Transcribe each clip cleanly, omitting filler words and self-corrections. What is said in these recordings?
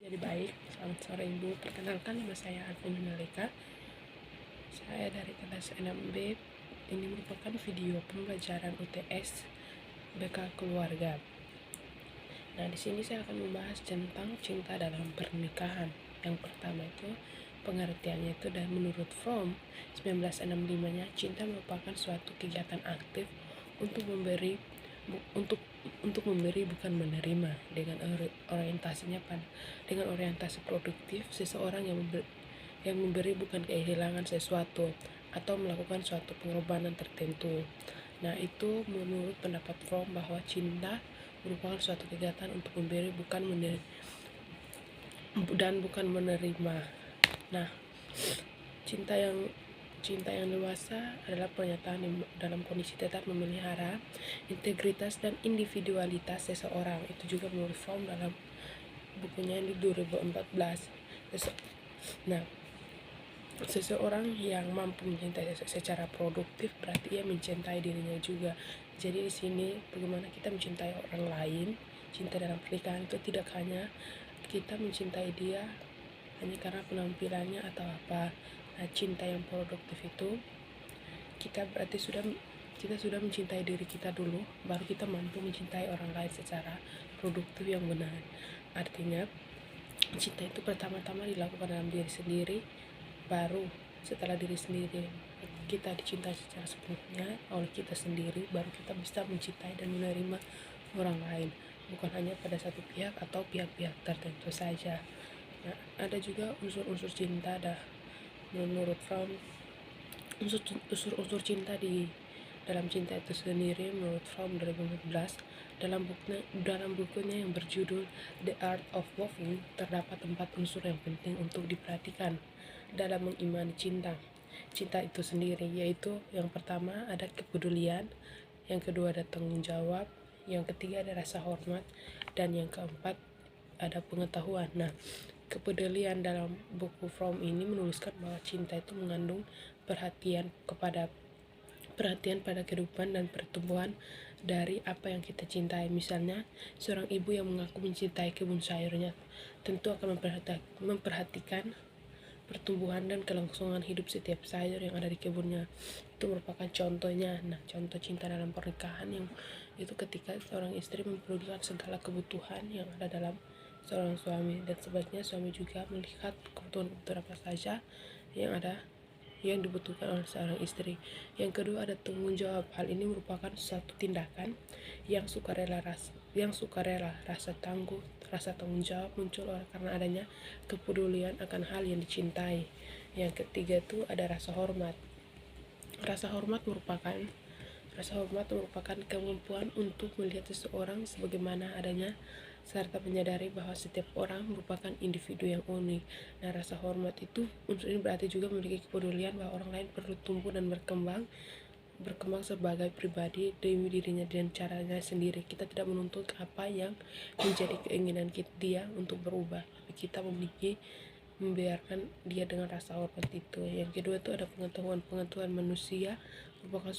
Jadi baik, selamat sore Ibu. Perkenalkan nama saya Alvin Malika. Saya dari kelas 6B. Ini merupakan video pembelajaran UTS BK Keluarga. Nah, di sini saya akan membahas tentang cinta dalam pernikahan. Yang pertama itu pengertiannya itu, dan menurut Fromm 1965-nya, cinta merupakan suatu kegiatan aktif untuk memberi bukan menerima, dengan orientasi produktif. Seseorang yang memberi bukan kehilangan sesuatu atau melakukan suatu pengorbanan tertentu. Nah, itu menurut pendapat Fromm bahwa cinta merupakan suatu kegiatan untuk memberi bukan menerima. Nah, cinta yang dewasa adalah pernyataan dalam kondisi tetap memelihara integritas dan individualitas seseorang. Itu juga menurut Fromm dalam bukunya di 2014. Nah, seseorang yang mampu mencintai secara produktif berarti ia mencintai dirinya juga. Jadi di sini bagaimana kita mencintai orang lain. Cinta dalam pernikahan itu tidak hanya kita mencintai dia hanya karena penampilannya atau apa. Nah, cinta yang produktif itu kita sudah mencintai diri kita dulu, baru kita mampu mencintai orang lain secara produktif yang benar. Artinya cinta itu pertama-tama dilakukan dalam diri sendiri, baru setelah diri sendiri kita dicintai secara sepenuhnya oleh kita sendiri, baru kita bisa mencintai dan menerima orang lain, bukan hanya pada satu pihak atau pihak-pihak tertentu saja. Nah, ada juga unsur-unsur cinta. Menurut Fromm, unsur cinta di dalam cinta itu sendiri, menurut Fromm 2014, dalam bukunya yang berjudul The Art of Loving, terdapat 4 unsur yang penting untuk diperhatikan dalam mengimani cinta itu sendiri, yaitu yang pertama ada kepedulian, yang kedua ada tanggung jawab, yang ketiga ada rasa hormat, dan yang keempat ada pengetahuan. Nah, kepedulian dalam buku Fromm ini menuliskan bahwa cinta itu mengandung perhatian pada kehidupan dan pertumbuhan dari apa yang kita cintai. Misalnya, seorang ibu yang mengaku mencintai kebun sayurnya tentu akan memperhatikan pertumbuhan dan kelangsungan hidup setiap sayur yang ada di kebunnya. Itu merupakan contohnya. Nah, contoh cinta dalam pernikahan yang itu ketika seorang istri mempedulikan segala kebutuhan yang ada dalam seorang suami, dan sebaliknya suami juga melihat kebutuhan apa saja yang dibutuhkan oleh seorang istri. Yang kedua ada tanggung jawab. Hal ini merupakan suatu tindakan yang sukarela. Rasa tanggung jawab muncul karena adanya kepedulian akan hal yang dicintai. Yang ketiga itu ada rasa hormat. Rasa hormat merupakan kemampuan untuk melihat seseorang sebagaimana adanya, serta menyadari bahwa setiap orang merupakan individu yang unik. Nah, rasa hormat itu unsur ini berarti juga memiliki kepedulian bahwa orang lain perlu tumbuh dan berkembang sebagai pribadi demi dirinya dan caranya sendiri. Kita tidak menuntut apa yang menjadi keinginan dia untuk berubah, tapi kita membiarkan dia dengan rasa hormat itu. Yang kedua itu ada pengetahuan manusia merupakan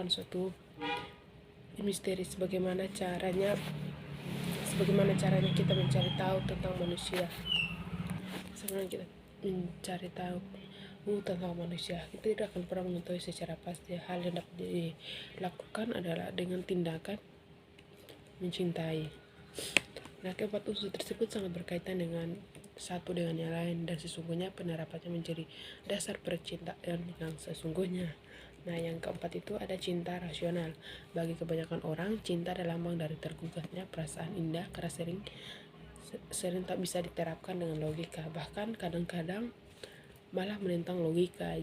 suatu misteri. Sebagaimana caranya kita mencari tahu tentang manusia. Sebenarnya kita mencari tahu tentang manusia, kita tidak akan pernah mengetahui secara pasti. Hal yang dapat dilakukan adalah dengan tindakan mencintai. Nah, keempat unsur tersebut sangat berkaitan dengan satu dengan yang lain, dan sesungguhnya penerapannya menjadi dasar percintaan yang sesungguhnya. Nah, yang keempat itu ada cinta rasional. Bagi kebanyakan orang, cinta adalah lambang dari tergugahnya perasaan indah karena sering tak bisa diterapkan dengan logika, bahkan kadang-kadang malah menentang logika.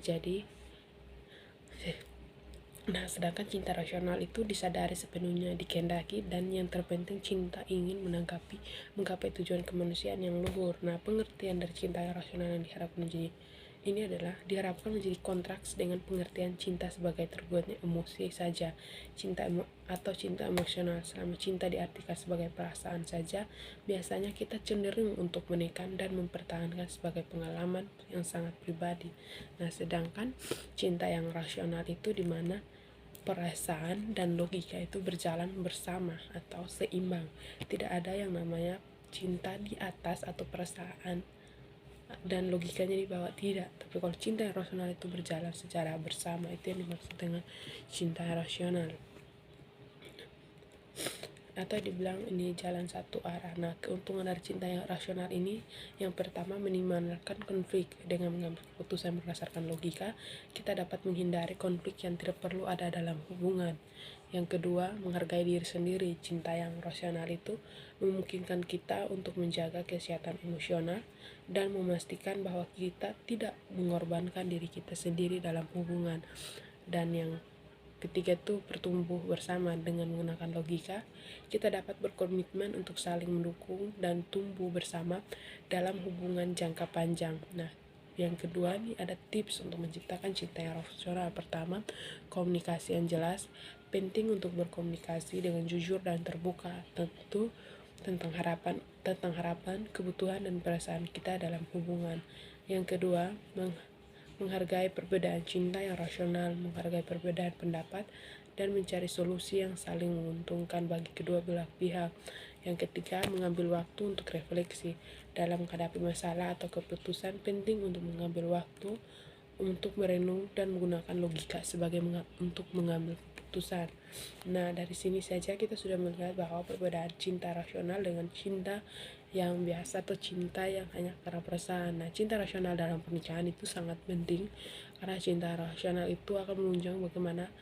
Sedangkan cinta rasional itu disadari sepenuhnya, dikehendaki, dan yang terpenting cinta ingin menggapai tujuan kemanusiaan yang luhur. Nah, pengertian dari cinta rasional yang diharapkan menjadi kontraks dengan pengertian cinta sebagai terbuatnya emosi saja. Cinta emosional. Selama cinta diartikan sebagai perasaan saja, biasanya kita cenderung untuk menekan dan mempertahankan sebagai pengalaman yang sangat pribadi. Nah, sedangkan cinta yang rasional itu di mana perasaan dan logika itu berjalan bersama atau seimbang. Tidak ada yang namanya cinta di atas atau perasaan dan logikanya di bawah, tidak. Tapi kalau cinta yang rasional itu berjalan secara bersama, itu yang dimaksud dengan cinta rasional, atau dibilang ini jalan satu arah. Nah, keuntungan dari cinta yang rasional ini, yang pertama, minimalkan konflik. Dengan mengambil keputusan berdasarkan logika, kita dapat menghindari konflik yang tidak perlu ada dalam hubungan. Yang kedua, menghargai diri sendiri. Cinta yang rasional itu memungkinkan kita untuk menjaga kesehatan emosional dan memastikan bahwa kita tidak mengorbankan diri kita sendiri dalam hubungan. Dan yang ketiga itu bertumbuh bersama. Dengan menggunakan logika, kita dapat berkomitmen untuk saling mendukung dan tumbuh bersama dalam hubungan jangka panjang. Nah, yang kedua nih ada tips untuk menciptakan cinta yang rasional. Pertama, komunikasi yang jelas. Penting untuk berkomunikasi dengan jujur dan terbuka, tentu tentang harapan, kebutuhan dan perasaan kita dalam hubungan. Yang kedua, menghargai perbedaan. Cinta yang rasional menghargai perbedaan pendapat dan mencari solusi yang saling menguntungkan bagi kedua belah pihak. Yang ketiga, mengambil waktu untuk refleksi. Dalam menghadapi masalah atau keputusan, penting untuk mengambil waktu untuk merenung dan menggunakan logika sebagai untuk mengambil keputusan. Nah, dari sini saja kita sudah melihat bahwa perbedaan cinta rasional dengan cinta yang biasa atau cinta yang hanya karena perasaan. Nah, cinta rasional dalam pernikahan itu sangat penting karena cinta rasional itu akan menunjang bagaimana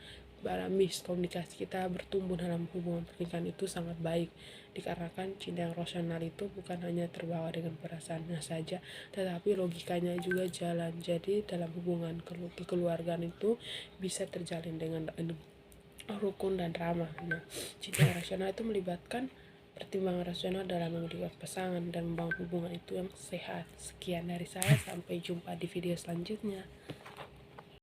miskomunikasi kita bertumbuh dalam hubungan pernikahan itu sangat baik, dikarenakan cinta yang rasional itu bukan hanya terbawa dengan perasaannya saja, tetapi logikanya juga jalan. Jadi dalam hubungan kekeluargaan itu bisa terjalin dengan rukun dan ramah. Nah, cinta yang rasional itu melibatkan pertimbangan rasional dalam memilih pasangan dan membangun hubungan itu yang sehat. Sekian dari saya, sampai jumpa di video selanjutnya.